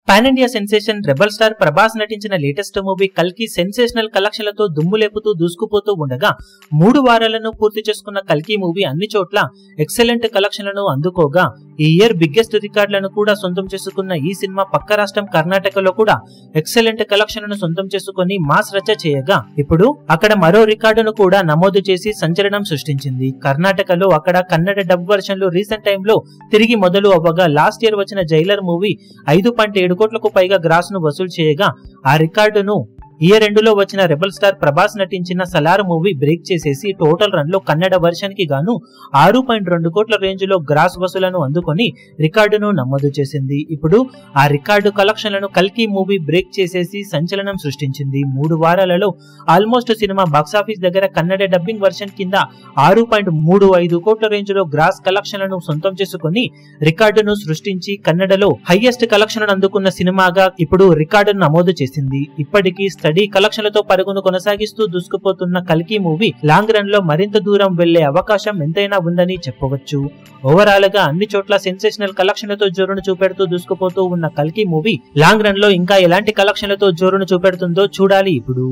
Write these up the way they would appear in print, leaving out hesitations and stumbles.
Pan India sensation rebel star Prabhas నటించిన latest movie కల్కి sensational కలెక్షన్లతో దుమ్ము లేపుతూ దూసుకుపోతూ ఉండగా 3 వారాలను పూర్తి చేసుకున్న కల్కి మూవీ అన్ని చోట్ల ఎక్సలెంట్ కలెక్షన్లను అందుకోగా ఈ ఇయర్ బిగ్గెస్ట్ రికార్డులను కూడా సొంతం చేసుకున్న ఈ సినిమా పక్క రాష్ట్రం కర్ణాటకలో కూడా ఎక్సలెంట్ కలెక్షన్లను సొంతం చేసుకుని మాస్ రచ్చ చేయగా ఇప్పుడు అక్కడ మరో రికార్డును కూడా నమోదు చేసి సంచలనం సృష్టించింది. కర్ణాటకలో అక్కడ కన్నడ డబ్ వర్షన్లు రీసెంట్ టైంలో తిరిగి మొదలు అవ్వగా లాస్ట్ ఇయర్ వచ్చిన జైలర్ మూవీ 5.7 కోట్లకు పైగా గ్రాస్ ను వసూలు చేయగా ఆ రికార్డును ఇయర్ ఎండులో వచ్చిన రెబల్ స్టార్ ప్రభాస్ నటించిన సలార్ మూవీ బ్రేక్ చేసేసి టోటల్ రన్ లో కన్నడ వర్షన్ కి గాను 6.2 కోట్ల రేంజ్ లో గ్రాస్ వసూలను అందుకొని రికార్డును నమోదు చేసింది. ఇప్పుడు ఆ రికార్డు కలెక్షన్లను కల్కి మూవీ బ్రేక్ చేసేసి సంచలనం సృష్టించింది. 3 వారాలలో ఆల్మోస్ట్ సినిమా బాక్సాఫీస్ దగ్గర కన్నడ డబ్బింగ్ వర్షన్ కింద 6.35 కోట్ల రేంజ్ లో గ్రాస్ కలెక్షన్లను సొంతం చేసుకుని రికార్డును సృష్టించి కన్నడలో హైయెస్ట్ కలెక్షన్ అందుకున్న సినిమాగా ఇప్పుడు రికార్డును నమోదు చేసింది. ఇప్పటికీ స్టడీ కలెక్షన్లతో పరుగును కొనసాగిస్తూ దూసుకుపోతున్న కల్కి మూవీ లాంగ్ రన్ లో మరింత దూరం వెళ్లే అవకాశం ఎంతైనా ఉందని చెప్పవచ్చు. ఓవరాల్ గా అన్ని చోట్ల సెన్సేషనల్ కలెక్షన్లతో జోరును చూపెడుతూ దూసుకుపోతూ ఉన్న కల్కి మూవీ లాంగ్ రన్ లో ఇంకా ఎలాంటి కలెక్షన్లతో జోరును చూపెడుతుందో చూడాలి. ఇప్పుడు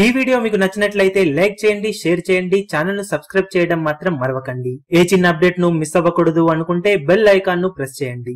ఈ వీడియో మీకు నచ్చినట్లయితే లైక్ చేయండి, షేర్ చేయండి, ఛానల్ ను సబ్స్క్రైబ్ చేయడం మాత్రం మరవకండి. ఏ చిన్న అప్డేట్ ను మిస్ అవ్వకూడదు అనుకుంటే బెల్ ఐకాన్ ను ప్రెస్ చేయండి.